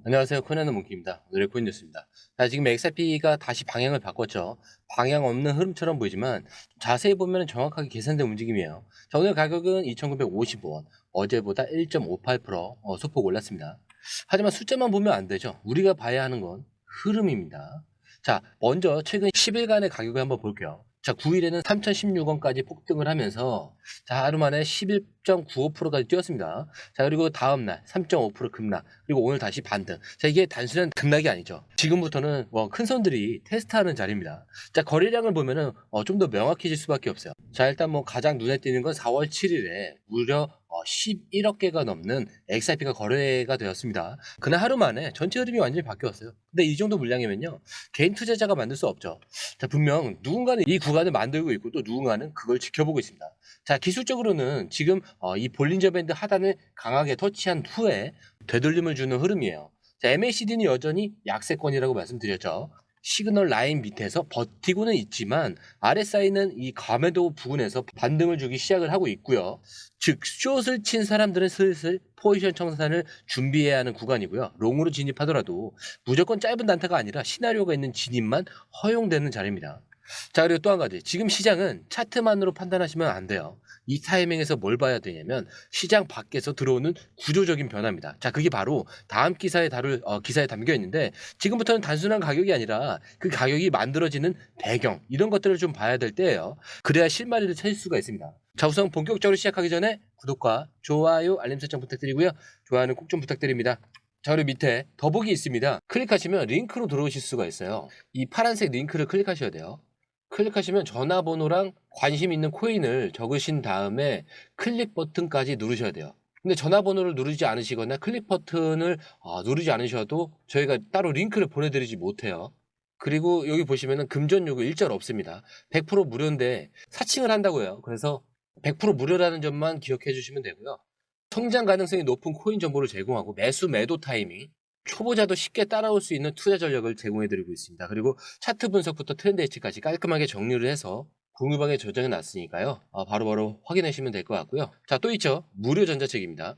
안녕하세요. 코난의 몽키입니다. 오늘의 코인 뉴스입니다. 자, 지금 XRP가 다시 방향을 바꿨죠. 방향 없는 흐름처럼 보이지만 자세히 보면 정확하게 계산된 움직임이에요. 자, 오늘 가격은 2,955원, 어제보다 1.58% 소폭 올랐습니다. 하지만 숫자만 보면 안 되죠. 우리가 봐야 하는 건 흐름입니다. 자, 먼저 최근 10일간의 가격을 한번 볼게요. 자, 9일에는 3,016원까지 폭등을 하면서 자, 하루 만에 11.95%까지 뛰었습니다. 자, 그리고 다음날 3.5% 급락, 그리고 오늘 다시 반등. 자, 이게 단순한 급락이 아니죠. 지금부터는 큰 손들이 테스트하는 자리입니다. 자, 거래량을 보면은 좀 더 명확해질 수밖에 없어요. 자, 일단 가장 눈에 띄는 건 4월 7일에 무려 11억 개가 넘는 XRP가 거래가 되었습니다. 그날 하루 만에 전체 흐름이 완전히 바뀌었어요. 근데 이 정도 물량이면요, 개인 투자자가 만들 수 없죠. 자, 분명 누군가는 이 구간을 만들고 있고 또 누군가는 그걸 지켜보고 있습니다. 자, 기술적으로는 지금 이 볼린저 밴드 하단을 강하게 터치한 후에 되돌림을 주는 흐름이에요. 자, MACD는 여전히 약세권이라고 말씀드렸죠. 시그널 라인 밑에서 버티고는 있지만 RSI는 이 감매도 부근에서 반등을 주기 시작을 하고 있고요. 즉 숏을 친 사람들은 슬슬 포지션 청산을 준비해야 하는 구간이고요. 롱으로 진입하더라도 무조건 짧은 단타가 아니라 시나리오가 있는 진입만 허용되는 자리입니다. 자, 그리고 또 한 가지. 지금 시장은 차트만으로 판단하시면 안 돼요. 이 타이밍에서 뭘 봐야 되냐면 시장 밖에서 들어오는 구조적인 변화입니다. 자, 그게 바로 다음 기사에 다룰 기사에 담겨 있는데, 지금부터는 단순한 가격이 아니라 그 가격이 만들어지는 배경, 이런 것들을 좀 봐야 될 때예요. 그래야 실마리를 찾을 수가 있습니다. 자, 우선 본격적으로 시작하기 전에 구독과 좋아요, 알림 설정 부탁드리고요. 좋아요는 꼭 좀 부탁드립니다. 자, 그리고 밑에 더보기 있습니다. 클릭하시면 링크로 들어오실 수가 있어요. 이 파란색 링크를 클릭하셔야 돼요. 클릭하시면 전화번호랑 관심 있는 코인을 적으신 다음에 클릭 버튼까지 누르셔야 돼요. 근데 전화번호를 누르지 않으시거나 클릭 버튼을 누르지 않으셔도 저희가 따로 링크를 보내드리지 못해요. 그리고 여기 보시면은 금전 요구 일절 없습니다. 100% 무료인데 사칭을 한다고 해요. 그래서 100% 무료라는 점만 기억해 주시면 되고요. 성장 가능성이 높은 코인 정보를 제공하고 매수 매도 타이밍, 초보자도 쉽게 따라올 수 있는 투자 전략을 제공해드리고 있습니다. 그리고 차트 분석부터 트렌드 예측까지 깔끔하게 정리를 해서 공유방에 저장해 놨으니까요. 바로바로 확인하시면 될 것 같고요. 자, 또 있죠. 무료 전자책입니다.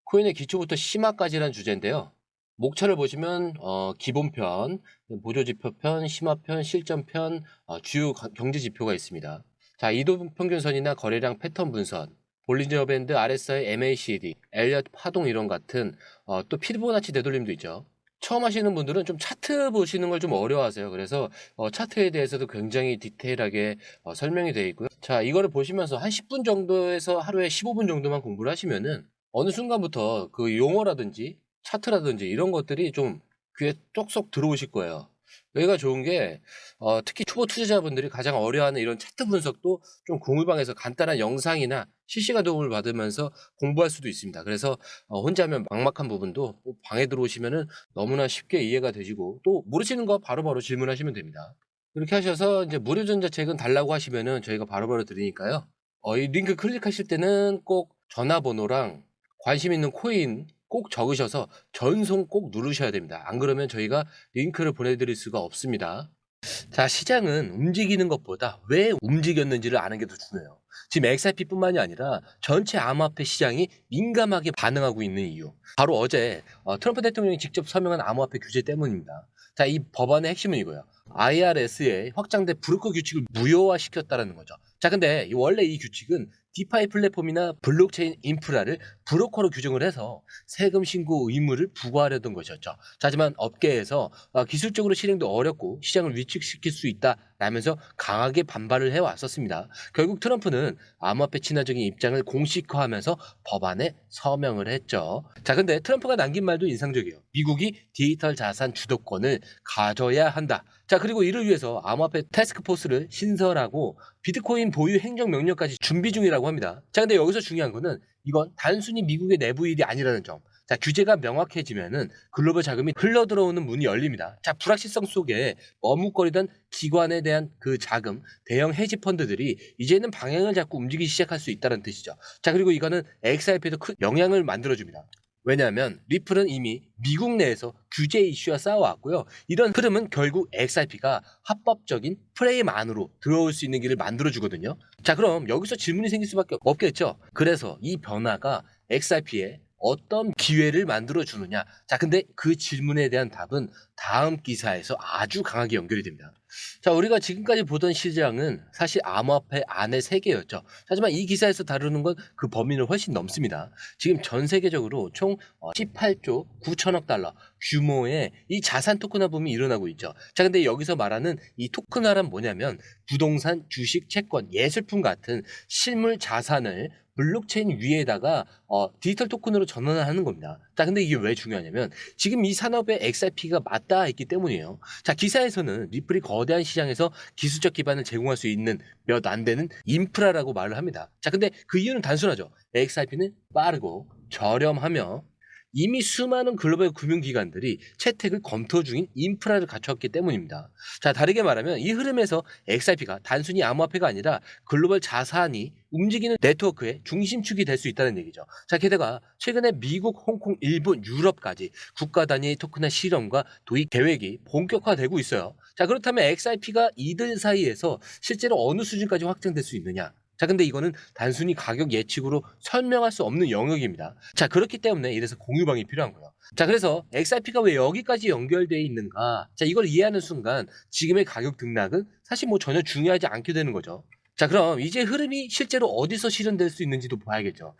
코인의 기초부터 심화까지라는 주제인데요. 목차를 보시면 기본편, 보조지표편, 심화편, 실전편, 주요 경제지표가 있습니다. 자, 이동평균선이나 거래량 패턴 분석, 볼린저 밴드, RSI, MACD, 엘리엇 파동 이론 같은 또 피보나치 되돌림도 있죠. 처음 하시는 분들은 좀 차트 보시는 걸 좀 어려워하세요. 그래서 차트에 대해서도 굉장히 디테일하게 설명이 되어 있고요. 자, 이거를 보시면서 한 10분 정도에서 하루에 15분 정도만 공부를 하시면은 어느 순간부터 그 용어라든지 차트라든지 이런 것들이 좀 귀에 쏙쏙 들어오실 거예요. 여기가 좋은 게 특히 초보 투자자분들이 가장 어려워하는 이런 차트 분석도 좀 공유방에서 간단한 영상이나 실시간 도움을 받으면서 공부할 수도 있습니다. 그래서 혼자 하면 막막한 부분도 방에 들어오시면은 너무나 쉽게 이해가 되시고, 또 모르시는 거 바로바로 질문하시면 됩니다. 이렇게 하셔서 이제 무료 전자책은 달라고 하시면은 저희가 바로바로 드리니까요. 이 링크 클릭하실 때는 꼭 전화번호랑 관심 있는 코인 꼭 적으셔서 전송 꼭 누르셔야 됩니다. 안 그러면 저희가 링크를 보내드릴 수가 없습니다. 자, 시장은 움직이는 것보다 왜 움직였는지를 아는 게 더 중요해요. 지금 XRP뿐만이 아니라 전체 암호화폐 시장이 민감하게 반응하고 있는 이유. 바로 어제 트럼프 대통령이 직접 서명한 암호화폐 규제 때문입니다. 자, 이 법안의 핵심은 이거예요. IRS의 확장된 브로커 규칙을 무효화시켰다는 거죠. 자, 근데 원래 이 규칙은 디파이 플랫폼이나 블록체인 인프라를 브로커로 규정을 해서 세금 신고 의무를 부과하려던 것이었죠. 자, 하지만 업계에서 기술적으로 실행도 어렵고 시장을 위축시킬 수 있다라면서 강하게 반발을 해왔었습니다. 결국 트럼프는 암호화폐 친화적인 입장을 공식화하면서 법안에 서명을 했죠. 자, 근데 트럼프가 남긴 말도 인상적이에요. 미국이 디지털 자산 주도권을 가져야 한다. 자, 그리고 이를 위해서 암호화폐 태스크포스를 신설하고 비트코인 보유 행정 명령까지 준비 중이라고 합니다. 자, 근데 여기서 중요한 거는 이건 단순히 미국의 내부 일이 아니라는 점. 자, 규제가 명확해지면은 글로벌 자금이 흘러 들어오는 문이 열립니다. 자, 불확실성 속에 머뭇거리던 기관에 대한 그 자금, 대형 헤지 펀드들이 이제는 방향을 잡고 움직이기 시작할 수 있다는 뜻이죠. 자, 그리고 이거는 XRP에도 큰 영향을 만들어줍니다. 왜냐하면 리플은 이미 미국 내에서 규제 이슈와 싸워왔고요. 이런 흐름은 결국 XRP가 합법적인 프레임 안으로 들어올 수 있는 길을 만들어주거든요. 자, 그럼 여기서 질문이 생길 수밖에 없겠죠. 그래서 이 변화가 XRP에 어떤 기회를 만들어 주느냐. 자, 근데 그 질문에 대한 답은 다음 기사에서 아주 강하게 연결이 됩니다. 자, 우리가 지금까지 보던 시장은 사실 암호화폐 안의 세계였죠. 하지만 이 기사에서 다루는 건 그 범위는 훨씬 넘습니다. 지금 전 세계적으로 총 18조 9천억 달러 규모의 이 자산 토큰화 붐이 일어나고 있죠. 자, 근데 여기서 말하는 이 토큰화란 뭐냐면 부동산, 주식, 채권, 예술품 같은 실물 자산을 블록체인 위에다가 디지털 토큰으로 전환을 하는 겁니다. 자, 근데 이게 왜 중요하냐면 지금 이 산업에 XRP가 맞닿아 있기 때문이에요. 자, 기사에서는 리플이 거대한 시장에서 기술적 기반을 제공할 수 있는 몇 안 되는 인프라라고 말을 합니다. 자, 근데 그 이유는 단순하죠. XRP는 빠르고 저렴하며 이미 수많은 글로벌 금융기관들이 채택을 검토 중인 인프라를 갖췄기 때문입니다. 자, 다르게 말하면 이 흐름에서 XRP가 단순히 암호화폐가 아니라 글로벌 자산이 움직이는 네트워크의 중심축이 될 수 있다는 얘기죠. 자, 게다가 최근에 미국, 홍콩, 일본, 유럽까지 국가 단위 토큰화 실험과 도입 계획이 본격화되고 있어요. 자, 그렇다면 XRP가 이들 사이에서 실제로 어느 수준까지 확장될 수 있느냐? 자, 근데 이거는 단순히 가격 예측으로 설명할 수 없는 영역입니다. 자, 그렇기 때문에 이래서 공유방이 필요한 거예요. 자, 그래서 XRP가 왜 여기까지 연결되어 있는가? 자, 이걸 이해하는 순간 지금의 가격 등락은 사실 뭐 전혀 중요하지 않게 되는 거죠. 자, 그럼 이제 흐름이 실제로 어디서 실현될 수 있는지도 봐야겠죠.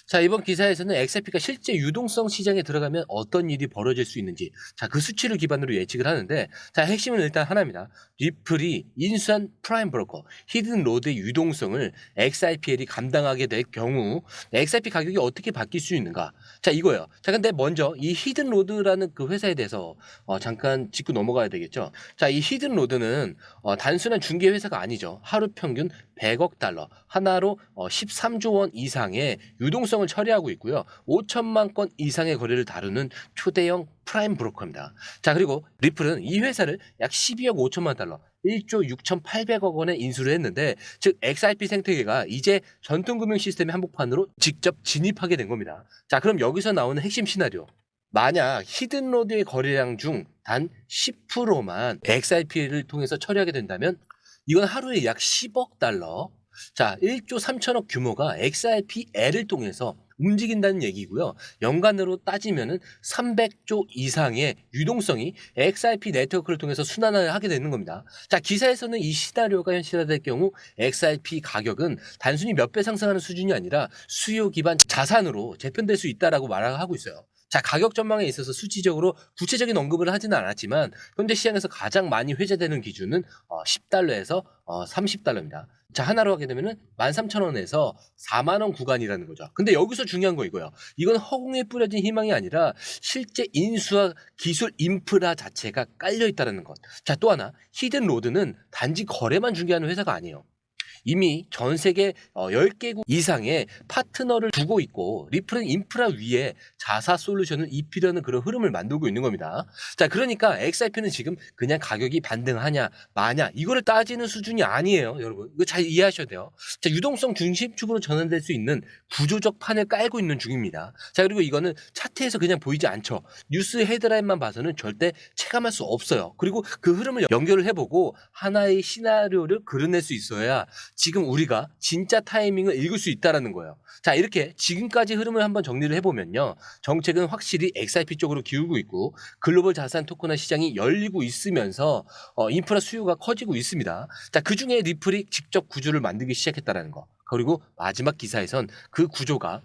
자, 이번 기사에서는 XRP가 실제 유동성 시장에 들어가면 어떤 일이 벌어질 수 있는지, 자, 그 수치를 기반으로 예측을 하는데, 자, 핵심은 일단 하나입니다. 리플이 인수한 프라임 브로커, 히든 로드의 유동성을 XRPL이 감당하게 될 경우 XRP 가격이 어떻게 바뀔 수 있는가? 자, 이거예요. 자, 근데 먼저 이 히든 로드라는 그 회사에 대해서 잠깐 짚고 넘어가야 되겠죠. 자, 이 히든 로드는 단순한 중개 회사가 아니죠. 하루 평균 100억 달러, 하나로 13조 원 이상의 유동성을 처리하고 있고요. 5천만 건 이상의 거래를 다루는 초대형 프라임 브로커입니다. 자, 그리고 리플은 이 회사를 약 12억 5천만 달러, 1조 6,800억 원에 인수를 했는데, 즉 XRP 생태계가 이제 전통금융 시스템의 한복판으로 직접 진입하게 된 겁니다. 자, 그럼 여기서 나오는 핵심 시나리오. 만약 히든로드의 거래량 중 단 10%만 XRP를 통해서 처리하게 된다면 이건 하루에 약 10억 달러, 자, 1조 3천억 규모가 XRPL을 통해서 움직인다는 얘기고요. 연간으로 따지면은 300조 이상의 유동성이 XRP 네트워크를 통해서 순환을 하게 되는 겁니다. 자, 기사에서는 이 시나리오가 현실화될 경우 XRP 가격은 단순히 몇 배 상승하는 수준이 아니라 수요 기반 자산으로 재편될 수 있다라고 말하고 있어요. 자, 가격 전망에 있어서 수치적으로 구체적인 언급을 하지는 않았지만 현재 시장에서 가장 많이 회자되는 기준은 10달러에서 30달러입니다. 자, 하나로 하게 되면은 13,000원에서 4만 원 구간이라는 거죠. 근데 여기서 중요한 거 이거예요. 이건 허공에 뿌려진 희망이 아니라 실제 인수와 기술 인프라 자체가 깔려 있다는 것. 자, 또 하나, 히든 로드는 단지 거래만 중개하는 회사가 아니에요. 이미 전 세계 10개국 이상의 파트너를 두고 있고 리플은 인프라 위에 자사 솔루션을 입히려는 그런 흐름을 만들고 있는 겁니다. 자, 그러니까 XRP는 지금 그냥 가격이 반등하냐 마냐 이거를 따지는 수준이 아니에요, 여러분. 이거 잘 이해하셔야 돼요. 자, 유동성 중심축으로 전환될 수 있는 구조적 판을 깔고 있는 중입니다. 자, 그리고 이거는 차트에서 그냥 보이지 않죠. 뉴스 헤드라인만 봐서는 절대 체감할 수 없어요. 그리고 그 흐름을 연결을 해보고 하나의 시나리오를 그려낼 수 있어야 지금 우리가 진짜 타이밍을 읽을 수 있다는 거예요. 자, 이렇게 지금까지 흐름을 한번 정리를 해보면요. 정책은 확실히 XRP 쪽으로 기울고 있고 글로벌 자산 토큰화 시장이 열리고 있으면서 인프라 수요가 커지고 있습니다. 자, 그중에 리플이 직접 구조를 만들기 시작했다는 거. 그리고 마지막 기사에선 그 구조가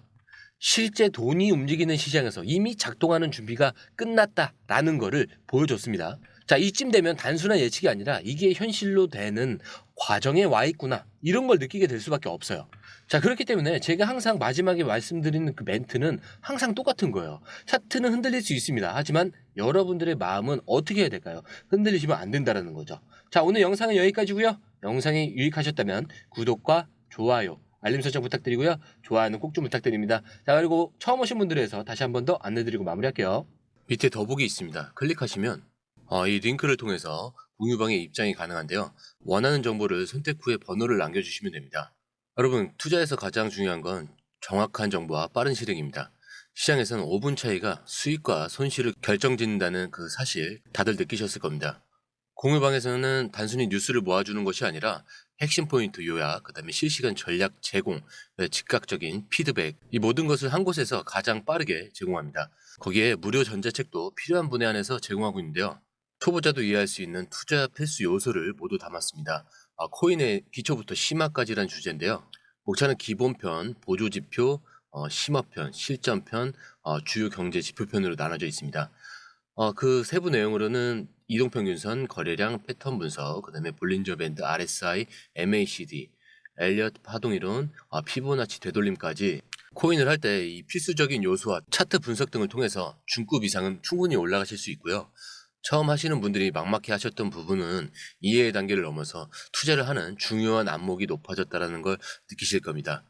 실제 돈이 움직이는 시장에서 이미 작동하는 준비가 끝났다라는 거를 보여줬습니다. 자, 이쯤 되면 단순한 예측이 아니라 이게 현실로 되는 과정에 와 있구나, 이런 걸 느끼게 될 수밖에 없어요. 자, 그렇기 때문에 제가 항상 마지막에 말씀드리는 그 멘트는 항상 똑같은 거예요. 차트는 흔들릴 수 있습니다. 하지만 여러분들의 마음은 어떻게 해야 될까요? 흔들리시면 안 된다는 거죠. 자, 오늘 영상은 여기까지고요. 영상이 유익하셨다면 구독과 좋아요, 알림 설정 부탁드리고요. 좋아요는 꼭 좀 부탁드립니다. 자, 그리고 처음 오신 분들에 서 다시 한 번 더 안내드리고 마무리할게요. 밑에 더보기 있습니다. 클릭하시면 이 링크를 통해서 공유방에 입장이 가능한데요. 원하는 정보를 선택 후에 번호를 남겨주시면 됩니다. 여러분, 투자에서 가장 중요한 건 정확한 정보와 빠른 실행입니다. 시장에서는 5분 차이가 수익과 손실을 결정짓는다는 그 사실 다들 느끼셨을 겁니다. 공유방에서는 단순히 뉴스를 모아주는 것이 아니라 핵심 포인트 요약, 그다음에 실시간 전략 제공, 즉각적인 피드백, 이 모든 것을 한 곳에서 가장 빠르게 제공합니다. 거기에 무료 전자책도 필요한 분야 안에서 제공하고 있는데요. 초보자도 이해할 수 있는 투자 필수 요소를 모두 담았습니다. 코인의 기초부터 심화까지란 주제인데요. 목차는 기본편, 보조지표, 심화편, 실전편, 주요 경제 지표편으로 나눠져 있습니다. 그 세부 내용으로는 이동평균선, 거래량, 패턴 분석, 그다음에 볼린저 밴드, RSI, MACD, 엘리엇 파동이론, 피보나치 되돌림까지 코인을 할 때 이 필수적인 요소와 차트 분석 등을 통해서 중급 이상은 충분히 올라가실 수 있고요. 처음 하시는 분들이 막막해 하셨던 부분은 이해의 단계를 넘어서 투자를 하는 중요한 안목이 높아졌다는 걸 느끼실 겁니다.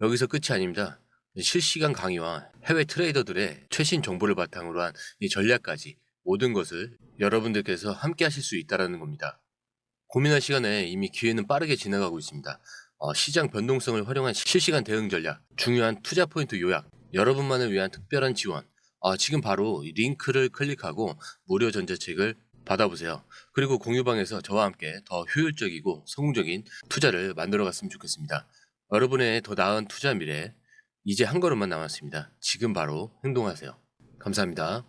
여기서 끝이 아닙니다. 실시간 강의와 해외 트레이더들의 최신 정보를 바탕으로 한 이 전략까지 모든 것을 여러분들께서 함께 하실 수 있다는 겁니다. 고민할 시간에 이미 기회는 빠르게 지나가고 있습니다. 시장 변동성을 활용한 실시간 대응 전략, 중요한 투자 포인트 요약, 여러분만을 위한 특별한 지원. 지금 바로 이 링크를 클릭하고 무료 전자책을 받아보세요. 그리고 공유방에서 저와 함께 더 효율적이고 성공적인 투자를 만들어 갔으면 좋겠습니다. 여러분의 더 나은 투자 미래, 이제 한 걸음만 남았습니다. 지금 바로 행동하세요. 감사합니다.